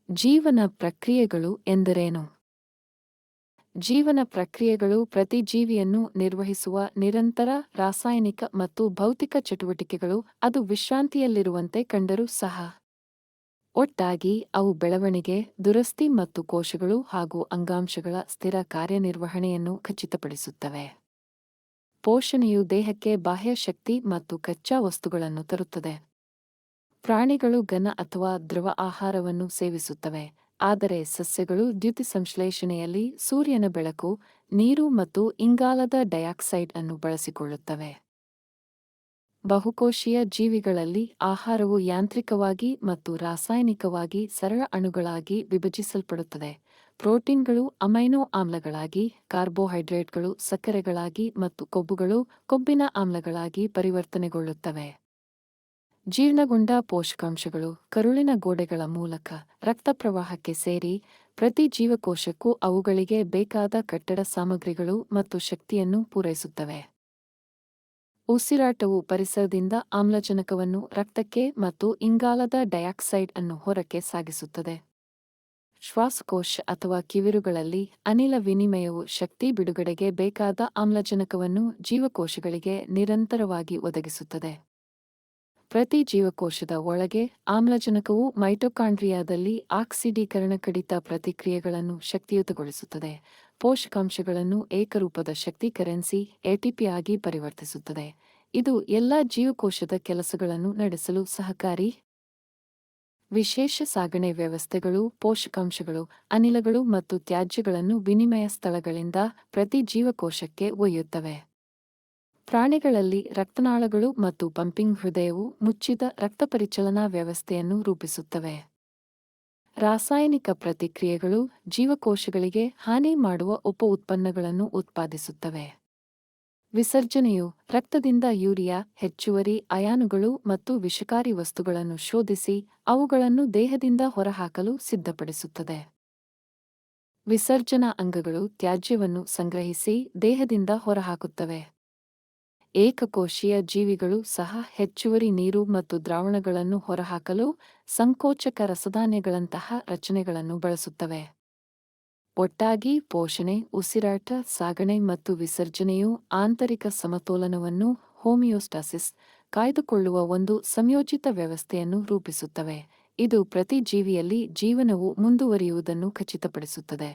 ಜೀವನ ಪ್ರಕ್ರಿಯೆಗಳು ಎಂದರೇನು? ಜೀವನ ಪ್ರಕ್ರಿಯೆಗಳು ಪ್ರತಿ ಜೀವಿಯನ್ನು ನಿರ್ವಹಿಸುವ ನಿರಂತರ ರಾಸಾಯನಿಕ ಮತ್ತು ಭೌತಿಕ ಚಟುವಟಿಕೆಗಳು, ಅದು ವಿಶ್ರಾಂತಿಯಲ್ಲಿರುವಂತೆ ಕಂಡರೂ ಸಹ. ಒಟ್ಟಾಗಿ ಅವು ಬೆಳವಣಿಗೆ, ದುರಸ್ತಿ ಮತ್ತು ಕೋಶಗಳು ಹಾಗೂ ಅಂಗಾಂಶಗಳ ಸ್ಥಿರ ಕಾರ್ಯನಿರ್ವಹಣೆಯನ್ನು ಖಚಿತಪಡಿಸುತ್ತವೆ. ಪೋಷಣೆಯು ದೇಹಕ್ಕೆ ಬಾಹ್ಯ ಶಕ್ತಿ ಮತ್ತು ಕಚ್ಚಾ ವಸ್ತುಗಳನ್ನು ತರುತ್ತದೆ. ಪ್ರಾಣಿಗಳು ಘನ ಅಥವಾ ದ್ರವ ಆಹಾರವನ್ನು ಸೇವಿಸುತ್ತವೆ, ಆದರೆ ಸಸ್ಯಗಳು ದ್ಯುತಿಸಂಶ್ಲೇಷಣೆಯಲ್ಲಿ ಸೂರ್ಯನ ಬೆಳಕು, ನೀರು ಮತ್ತು ಇಂಗಾಲದ ಡೈಆಕ್ಸೈಡ್ ಅನ್ನು ಬಳಸಿಕೊಳ್ಳುತ್ತವೆ. ಬಹುಕೋಶೀಯ ಜೀವಿಗಳಲ್ಲಿ ಆಹಾರವು ಯಾಂತ್ರಿಕವಾಗಿ ಮತ್ತು ರಾಸಾಯನಿಕವಾಗಿ ಸರಳ ಅಣುಗಳಾಗಿ ವಿಭಜಿಸಲ್ಪಡುತ್ತದೆ. ಪ್ರೋಟೀನ್ಗಳು ಅಮೈನೋ ಆಮ್ಲಗಳಾಗಿ, ಕಾರ್ಬೋಹೈಡ್ರೇಟ್ಗಳು ಸಕ್ಕರೆಗಳಾಗಿ ಮತ್ತು ಕೊಬ್ಬುಗಳು ಕೊಬ್ಬಿನ ಆಮ್ಲಗಳಾಗಿ ಪರಿವರ್ತನೆಗೊಳ್ಳುತ್ತವೆ. ಜೀರ್ಣಗೊಂಡ ಪೋಷಕಾಂಶಗಳು ಕರುಳಿನ ಗೋಡೆಗಳ ಮೂಲಕ ರಕ್ತಪ್ರವಾಹಕ್ಕೆ ಸೇರಿ, ಪ್ರತಿ ಜೀವಕೋಶಕ್ಕೂ ಅವುಗಳಿಗೆ ಬೇಕಾದ ಕಟ್ಟಡ ಸಾಮಗ್ರಿಗಳು ಮತ್ತು ಶಕ್ತಿಯನ್ನು ಪೂರೈಸುತ್ತವೆ. ಉಸಿರಾಟವು ಪರಿಸರದಿಂದ ಆಮ್ಲಜನಕವನ್ನು ರಕ್ತಕ್ಕೆ ಮತ್ತು ಇಂಗಾಲದ ಡೈಆಕ್ಸೈಡ್ ಅನ್ನು ಹೊರಕ್ಕೆ ಸಾಗಿಸುತ್ತದೆ. ಶ್ವಾಸಕೋಶ ಅಥವಾ ಕಿವಿರುಗಳಲ್ಲಿ ಅನಿಲ ವಿನಿಮಯವು ಶಕ್ತಿ ಬಿಡುಗಡೆಗೆ ಬೇಕಾದ ಆಮ್ಲಜನಕವನ್ನು ಜೀವಕೋಶಗಳಿಗೆ ನಿರಂತರವಾಗಿ ಒದಗಿಸುತ್ತದೆ. ಪ್ರತಿ ಜೀವಕೋಶದ ಒಳಗೆ ಆಮ್ಲಜನಕವು ಮೈಟೊಕಾಂಡ್ರಿಯಾದಲ್ಲಿ ಆಕ್ಸಿಡೀಕರಣ ಕಡಿತ ಪ್ರತಿಕ್ರಿಯೆಗಳನ್ನು ಶಕ್ತಿಯುತಗೊಳಿಸುತ್ತದೆ, ಪೋಷಕಾಂಶಗಳನ್ನು ಏಕರೂಪದ ಶಕ್ತಿ ಕರೆನ್ಸಿ ಎಟಿಪಿ ಆಗಿ ಪರಿವರ್ತಿಸುತ್ತದೆ. ಇದು ಎಲ್ಲಾ ಜೀವಕೋಶದ ಕೆಲಸಗಳನ್ನು ನಡೆಸಲು ಸಹಕಾರಿ. ವಿಶೇಷ ಸಾಗಣೆ ವ್ಯವಸ್ಥೆಗಳು ಪೋಷಕಾಂಶಗಳು, ಅನಿಲಗಳು ಮತ್ತು ತ್ಯಾಜ್ಯಗಳನ್ನು ವಿನಿಮಯ ಸ್ಥಳಗಳಿಂದ ಪ್ರತಿ ಜೀವಕೋಶಕ್ಕೆ ಒಯ್ಯುತ್ತವೆ. ಪ್ರಾಣಿಗಳಲ್ಲಿ ರಕ್ತನಾಳಗಳು ಮತ್ತು ಪಂಪಿಂಗ್ ಹೃದಯವು ಮುಚ್ಚಿದ ರಕ್ತಪರಿಚಲನಾ ವ್ಯವಸ್ಥೆಯನ್ನು ರೂಪಿಸುತ್ತವೆ. ರಾಸಾಯನಿಕ ಪ್ರತಿಕ್ರಿಯೆಗಳು ಜೀವಕೋಶಗಳಿಗೆ ಹಾನಿ ಮಾಡುವ ಉಪ ಉತ್ಪನ್ನಗಳನ್ನು ಉತ್ಪಾದಿಸುತ್ತವೆ. ವಿಸರ್ಜನೆಯು ರಕ್ತದಿಂದ ಯೂರಿಯಾ, ಹೆಚ್ಚುವರಿ ಅಯಾನುಗಳು ಮತ್ತು ವಿಷಕಾರಿ ವಸ್ತುಗಳನ್ನು ಶೋಧಿಸಿ ಅವುಗಳನ್ನು ದೇಹದಿಂದ ಹೊರಹಾಕಲು ಸಿದ್ಧಪಡಿಸುತ್ತದೆ. ವಿಸರ್ಜನಾ ಅಂಗಗಳು ತ್ಯಾಜ್ಯವನ್ನು ಸಂಗ್ರಹಿಸಿ ದೇಹದಿಂದ ಹೊರಹಾಕುತ್ತವೆ. ಏಕಕೋಶೀಯ ಜೀವಿಗಳು ಸಹ ಹೆಚ್ಚುವರಿ ನೀರು ಮತ್ತು ದ್ರಾವಣಗಳನ್ನು ಹೊರಹಾಕಲು ಸಂಕೋಚಕ ರಸಧಾನ್ಯಗಳಂತಹ ರಚನೆಗಳನ್ನು ಬಳಸುತ್ತವೆ. ಒಟ್ಟಾಗಿ ಪೋಷಣೆ, ಉಸಿರಾಟ, ಸಾಗಣೆ ಮತ್ತು ವಿಸರ್ಜನೆಯು ಆಂತರಿಕ ಸಮತೋಲನವನ್ನು ಹೋಮಿಯೋಸ್ಟಾಸಿಸ್ ಕಾಯ್ದುಕೊಳ್ಳುವ ಒಂದು ಸಂಯೋಜಿತ ವ್ಯವಸ್ಥೆಯನ್ನು ರೂಪಿಸುತ್ತವೆ. ಇದು ಪ್ರತಿ ಜೀವಿಯಲ್ಲಿ ಜೀವನವು ಮುಂದುವರಿಯುವುದನ್ನು ಖಚಿತಪಡಿಸುತ್ತದೆ.